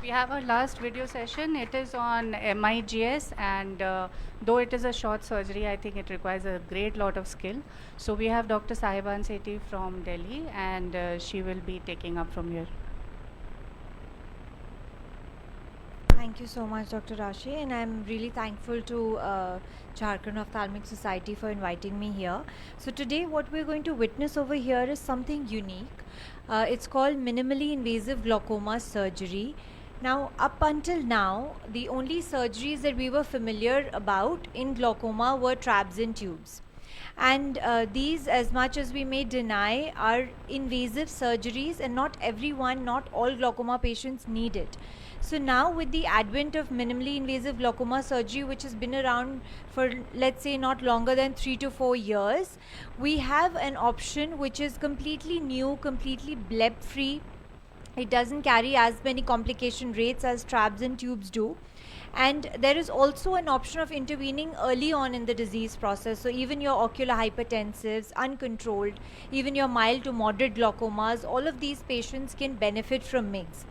We have our last video session. It is on MIGS, and though it is a short surgery, I think it requires a great lot of skill. So we have Dr. Sahiban Sethi from Delhi, and she will be taking up from here. Thank you so much, Dr. Rashi, and I'm really thankful to Jharkhand Ophthalmic Society for inviting me here. So today what we're going to witness over here is something unique. It's called minimally invasive glaucoma surgery. Now, up until now, the only surgeries that we were familiar about in glaucoma were trabs and tubes. And these, as much as we may deny, are invasive surgeries, and not everyone, not all glaucoma patients need it. So now with the advent of minimally invasive glaucoma surgery, which has been around for, let's say, not longer than 3 to 4 years, we have an option which is completely new, completely bleb free. It doesn't carry as many complication rates as trabs and tubes do. And there is also an option of intervening early on in the disease process. So even your ocular hypertensives, uncontrolled, even your mild to moderate glaucomas, all of these patients can benefit from MIGS.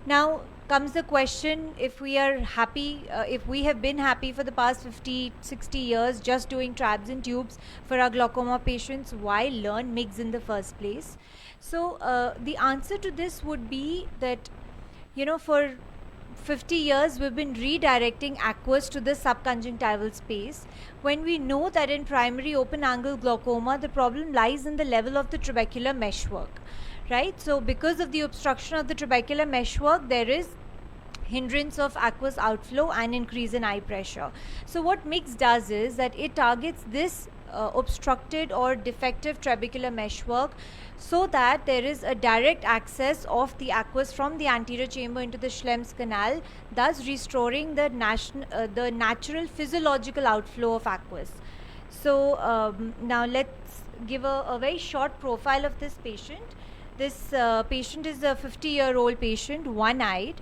Now comes the question, if we are happy, if we have been happy for the past 50, 60 years just doing trabs and tubes for our glaucoma patients, why learn MIGS in the first place? So the answer to this would be that, for 50 years we've been redirecting aqueous to the subconjunctival space, when we know that in primary open angle glaucoma the problem lies in the level of the trabecular meshwork, right? So because of the obstruction of the trabecular meshwork, there is hindrance of aqueous outflow and increase in eye pressure. So what MIGS does is that it targets this obstructed or defective trabecular meshwork, so that there is a direct access of the aqueous from the anterior chamber into the Schlemm's canal, thus restoring the natural physiological outflow of aqueous. So now let's give a very short profile of this patient. This patient is a 50-year-old patient, one-eyed,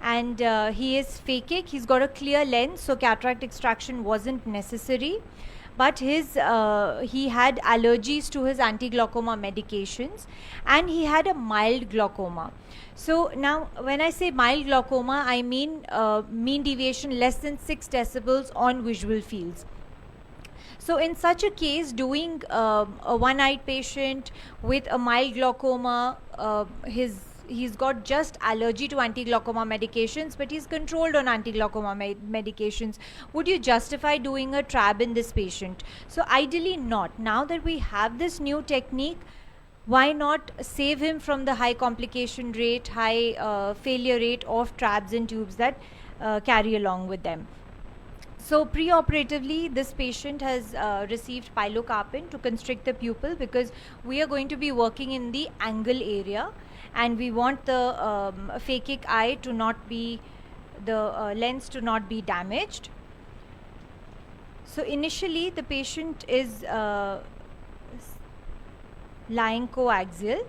and he is phakic. He's got a clear lens, so cataract extraction wasn't necessary. But he had allergies to his anti-glaucoma medications, and he had a mild glaucoma. So now when I say mild glaucoma, I mean mean deviation less than 6 decibels on visual fields. So in such a case, doing a one-eyed patient with a mild glaucoma, he's got just allergy to anti-glaucoma medications, but he's controlled on anti-glaucoma medications. Would you justify doing a trab in this patient? So ideally not. Now that we have this new technique, why not save him from the high complication rate, high failure rate of trabs and tubes that carry along with them? So preoperatively, this patient has received pilocarpine to constrict the pupil, because we are going to be working in the angle area, and we want the phakic eye to not be, the lens to not be damaged. So initially the patient is lying coaxial.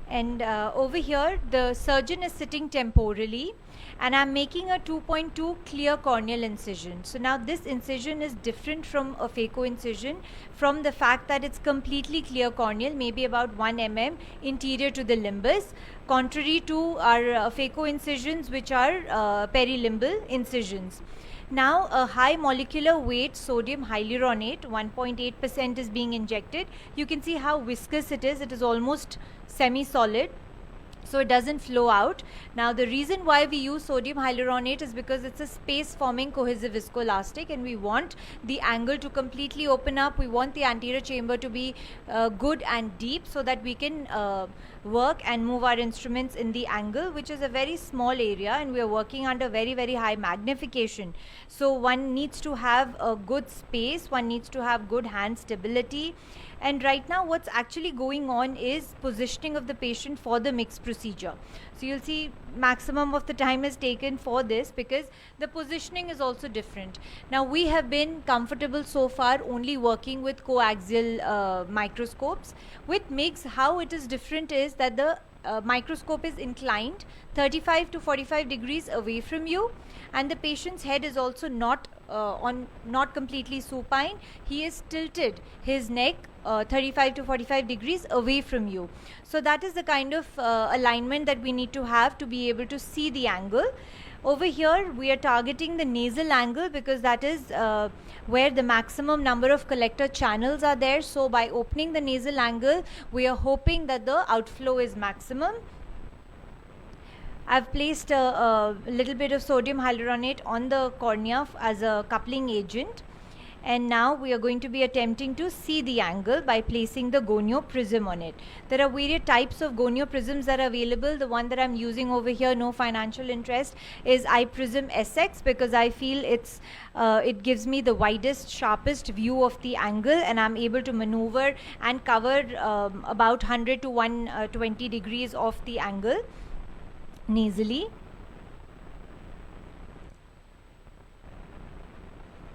And over here the surgeon is sitting temporally, and I'm making a 2.2 clear corneal incision. So now this incision is different from a phaco incision, from the fact that it's completely clear corneal, maybe about 1 mm interior to the limbus, contrary to our phaco incisions, which are perilimbal incisions. Now a high molecular weight sodium hyaluronate, 1.8% is being injected. You can see how viscous it is. It is almost semi-solid, so it doesn't flow out. Now the reason why we use sodium hyaluronate is because it's a space forming cohesive viscoelastic, and we want the angle to completely open up. We want the anterior chamber to be good and deep, so that we can work and move our instruments in the angle, which is a very small area, and we are working under very, very high magnification. So one needs to have a good space, one needs to have good hand stability. And right now what's actually going on is positioning of the patient for the MIGS procedure. So you'll see maximum of the time is taken for this, because the positioning is also different. Now we have been comfortable so far only working with coaxial microscopes. With MIGS, how it is different is that the microscope is inclined 35 to 45 degrees away from you, and the patient's head is also not completely supine. He is tilted his neck 35 to 45 degrees away from you. So that is the kind of alignment that we need to have to be able to see the angle. Over here we are targeting the nasal angle because that is where the maximum number of collector channels are there. So by opening the nasal angle, we are hoping that the outflow is maximum. I've placed a little bit of sodium hyaluronate on the cornea as a coupling agent, and now we are going to be attempting to see the angle by placing the gonio prism on it. There are various types of gonio prisms that are available. The one that I'm using over here, no financial interest, is iPrism SX because I feel it gives me the widest, sharpest view of the angle, and I'm able to maneuver and cover about 100 to 120 degrees of the angle nasally.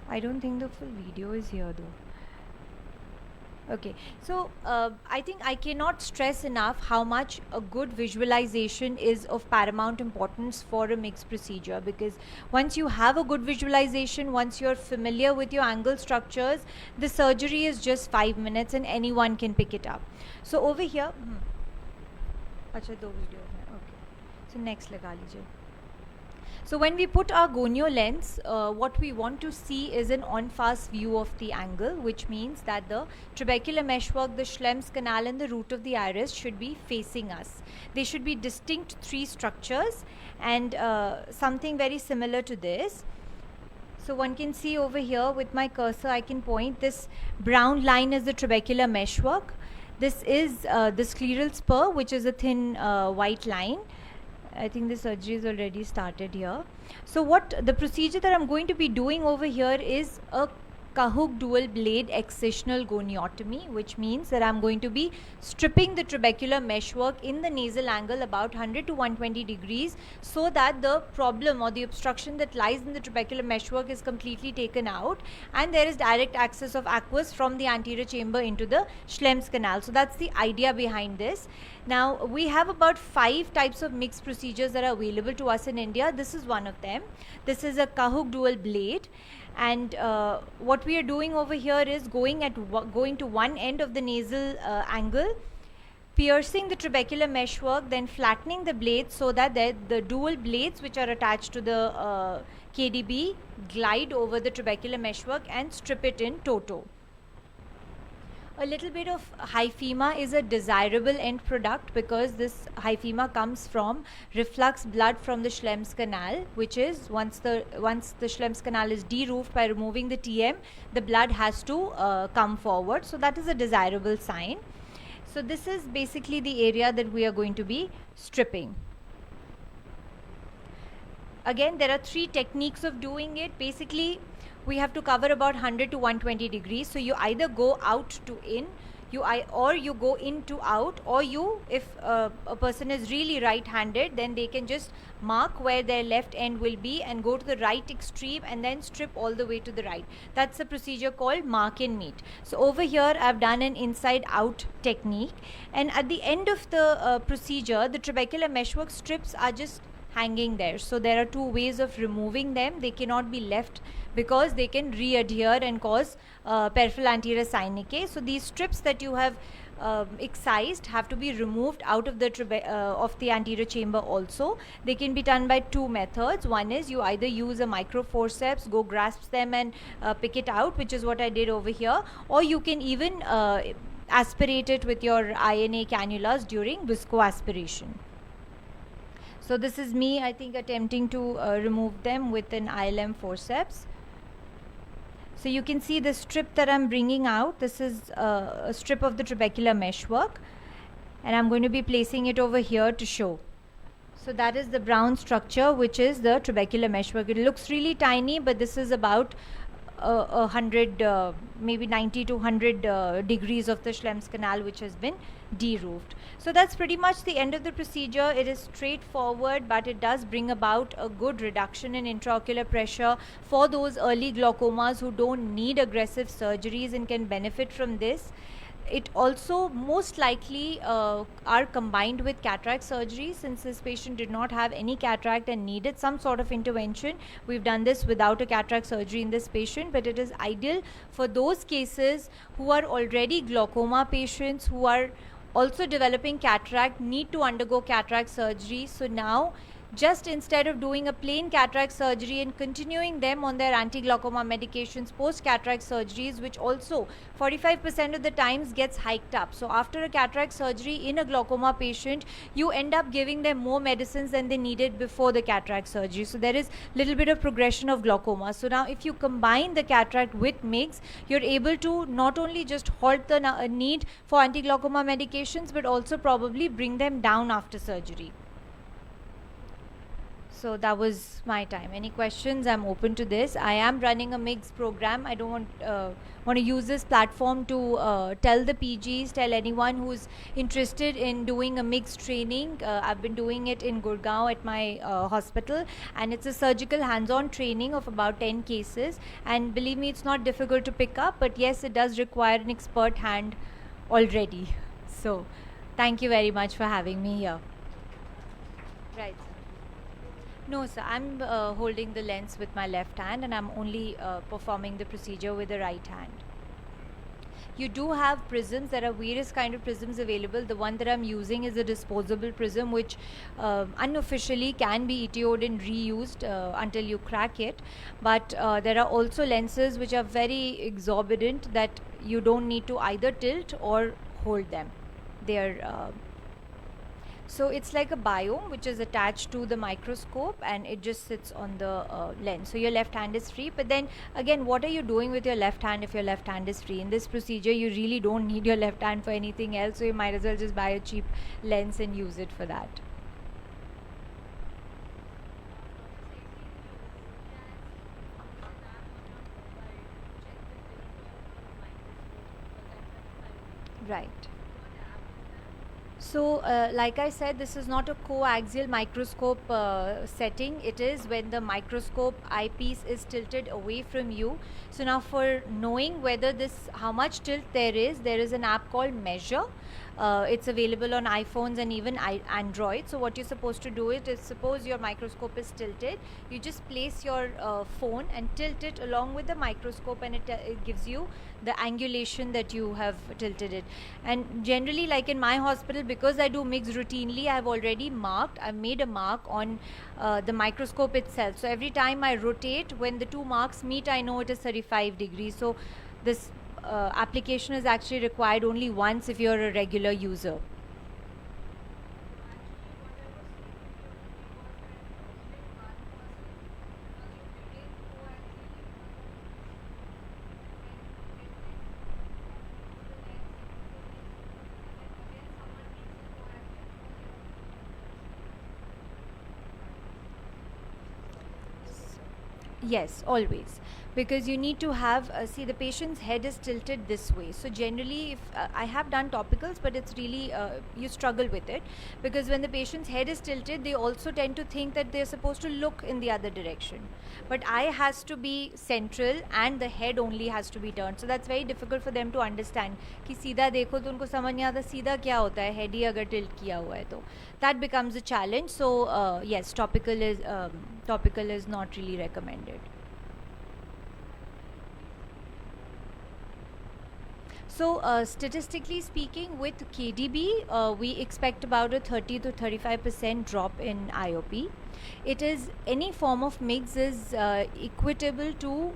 I don't think the full video is here though. Okay, so I think I cannot stress enough how much a good visualization is of paramount importance for a mixed procedure, because once you have a good visualization, once you're familiar with your angle structures, the surgery is just 5 minutes and anyone can pick it up. So over here, अच्छा 2 videos हैं, okay. So next लगा लीजिए. So when we put our gonio lens, what we want to see is an en-face view of the angle, which means that the trabecular meshwork, the Schlemm's canal and the root of the iris should be facing us. They should be distinct 3 structures, and something very similar to this. So one can see over here with my cursor, I can point this brown line is the trabecular meshwork. This is the scleral spur, which is a thin white line. I think the surgery is already started here. So what the procedure that I'm going to be doing over here is a Kahug dual blade excisional goniotomy, which means that I'm going to be stripping the trabecular meshwork in the nasal angle about 100 to 120 degrees so that the problem or the obstruction that lies in the trabecular meshwork is completely taken out, and there is direct access of aqueous from the anterior chamber into the Schlemm's canal. So that's the idea behind this. Now we have about 5 types of mixed procedures that are available to us in India. This is one of them. This is a Kahug dual blade. And what we are doing over here is going to one end of the nasal angle, piercing the trabecular meshwork, then flattening the blades so that the dual blades which are attached to the KDB glide over the trabecular meshwork and strip it in toto. A little bit of hyphema is a desirable end product because this hyphema comes from reflux blood from the Schlemm's canal, which is once the Schlemm's canal is deroofed by removing the TM, the blood has to come forward. So that is a desirable sign. So this is basically the area that we are going to be stripping. Again, there are 3 techniques of doing it. Basically, we have to cover about 100 to 120 degrees. So you either go out to in, or you go in to out, or if a person is really right-handed, then they can just mark where their left end will be and go to the right extreme and then strip all the way to the right. That's a procedure called mark and meet. So over here I've done an inside out technique, and at the end of the procedure, the trabecular meshwork strips are just hanging there. So there are 2 ways of removing them. They cannot be left because they can re-adhere and cause peripheral anterior synechiae. So these strips that you have excised have to be removed out of the anterior chamber also. They can be done by 2 methods. One is you either use a micro forceps, go grasp them and pick it out, which is what I did over here, or you can even aspirate it with your INA cannulas during viscoaspiration. So this is me, I think, attempting to remove them with an ILM forceps. So you can see the strip that I'm bringing out. This is a strip of the trabecular meshwork, and I'm going to be placing it over here to show. So that is the brown structure, which is the trabecular meshwork. It looks really tiny, but this is about 100, maybe 90 to 100 degrees of the Schlemm's canal, which has been deroofed. So that's pretty much the end of the procedure. It is straightforward, but it does bring about a good reduction in intraocular pressure for those early glaucomas who don't need aggressive surgeries and can benefit from this. it also most likely are combined with cataract surgery. Since this patient did not have any cataract and needed some sort of intervention, we've done this without a cataract surgery in this patient, but it is ideal for those cases who are already glaucoma patients, who are also developing cataract, need to undergo cataract surgery. So now, just instead of doing a plain cataract surgery and continuing them on their anti-glaucoma medications post cataract surgeries, which also 45% of the times gets hiked up. So after a cataract surgery in a glaucoma patient, you end up giving them more medicines than they needed before the cataract surgery. So there is little bit of progression of glaucoma. So now if you combine the cataract with MIGS, you're able to not only just halt the need for anti-glaucoma medications, but also probably bring them down after surgery. So that was my time. Any questions? I'm open to this. I am running a MIGS program. I don't want to use this platform to tell the PGs, tell anyone who's interested in doing a MIGS training. I've been doing it in Gurgaon at my hospital, and it's a surgical hands-on training of about 10 cases. And believe me, it's not difficult to pick up, but yes, it does require an expert hand already. So thank you very much for having me here. Right. No, sir. I'm holding the lens with my left hand, and I'm only performing the procedure with the right hand. You do have prisms. There are various kind of prisms available. The one that I'm using is a disposable prism, which unofficially can be ETO'd and reused until you crack it. But there are also lenses which are very exorbitant that you don't need to either tilt or hold them. They're so it's like a biome which is attached to the microscope, and it just sits on the lens. So your left hand is free, but then again, what are you doing with your left hand if your left hand is free? In this procedure, you really don't need your left hand for anything else, so you might as well just buy a cheap lens and use it for that. Right. So, like I said, this is not a coaxial microscope setting. It is when the microscope eyepiece is tilted away from you. So now, for knowing whether how much tilt there is an app called Measure. It's available on iPhones and even Android. So what you're supposed to do is, suppose your microscope is tilted, you just place your phone and tilt it along with the microscope, and it gives you the angulation that you have tilted it. And generally, like in my hospital, because I do MIGS routinely, I've made a mark on the microscope itself. So every time I rotate, when the two marks meet, I know it is 35 degrees. So this application is actually required only once if you're a regular user. Yes, always. Because you need to have, see, the patient's head is tilted this way. So generally, if I have done topicals, but it's really, you struggle with it. Because when the patient's head is tilted, they also tend to think that they're supposed to look in the other direction. But eye has to be central and the head only has to be turned. So that's very difficult for them to understand. कि सीधा देखो तो उनको समझ नहीं आता सीधा क्या होता है, head ही अगर tilt किया हुआ है तो. That becomes a challenge. So yes, topical is not really recommended. So statistically speaking, with KDB, we expect about a 30 to 35% drop in IOP. It is, any form of MIGS is equitable to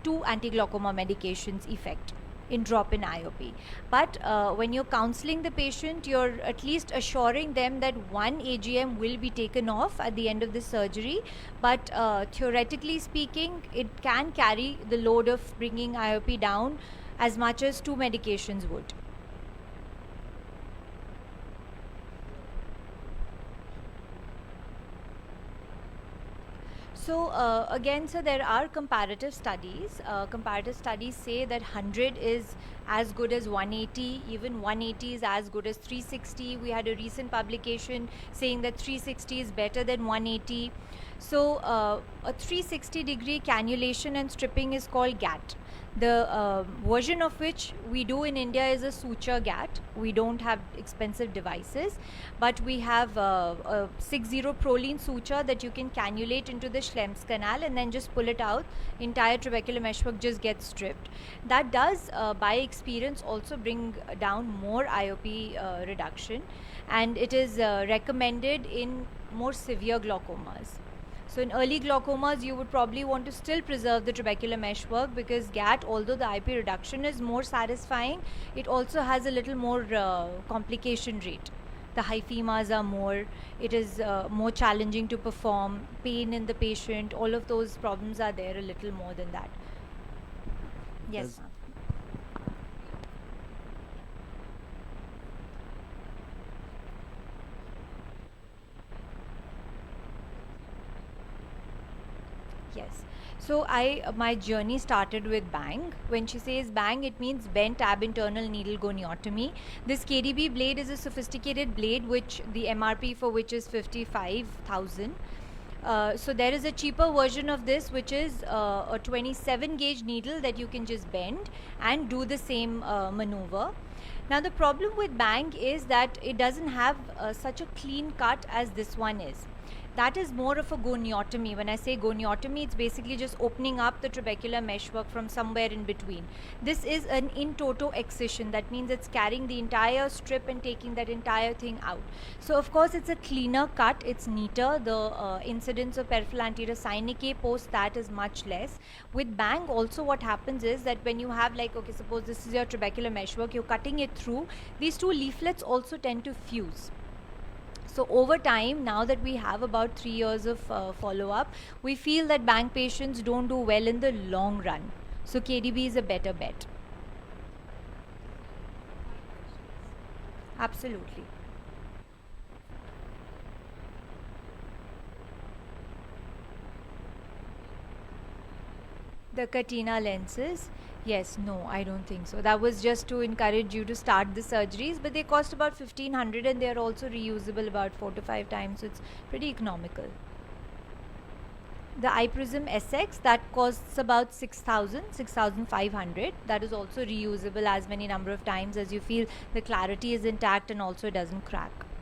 2 anti-glaucoma medications effect in drop in IOP. But when you're counseling the patient, you're at least assuring them that 1 AGM will be taken off at the end of the surgery. But theoretically speaking, it can carry the load of bringing IOP down as much as 2 medications would. So again, so there are comparative studies. Comparative studies say that 100 is as good as 180, even 180 is as good as 360. We had a recent publication saying that 360 is better than 180. So a 360 degree cannulation and stripping is called GATT. The version of which we do in India is a suture GAT. We don't have expensive devices, but we have a 6-0 Prolene suture that you can cannulate into the Schlem's canal and then just pull it out. Entire trabecular meshwork just gets stripped. That does, by experience, also bring down more IOP reduction, and it is recommended in more severe glaucomas. So in early glaucomas, you would probably want to still preserve the trabecular meshwork, because GAT, although the IP reduction is more satisfying, it also has a little more complication rate. The hyphemas are more, it is more challenging to perform, pain in the patient, all of those problems are there a little more than that. Yes, Does- ma'am. Yes. So my journey started with Bang. When she says Bang, it means bent ab internal needle goniotomy. This KDB blade is a sophisticated blade which the MRP for which is 55,000. So there is a cheaper version of this, which is a 27 gauge needle that you can just bend and do the same maneuver. Now the problem with Bang is that it doesn't have such a clean cut as this one is. That is more of a goniotomy. When I say goniotomy, it's basically just opening up the trabecular meshwork from somewhere in between. This is an in toto excision. That means it's carrying the entire strip and taking that entire thing out. So of course it's a cleaner cut, it's neater. The incidence of peripheral anterior synechiae post that is much less. With Bang also what happens is that when you have, like, okay, suppose this is your trabecular meshwork, you're cutting it through, these two leaflets also tend to fuse. So over time, now that we have about 3 years of follow-up, we feel that Bang patients don't do well in the long run. So KDB is a better bet. Absolutely. The Katina lenses. Yes, no, I don't think so. That was just to encourage you to start the surgeries, but they cost about 1500 and they are also reusable about 4 to 5 times, so it's pretty economical. The iPrism SX, that costs about 6,500. That is also reusable as many number of times as you feel the clarity is intact and also it doesn't crack.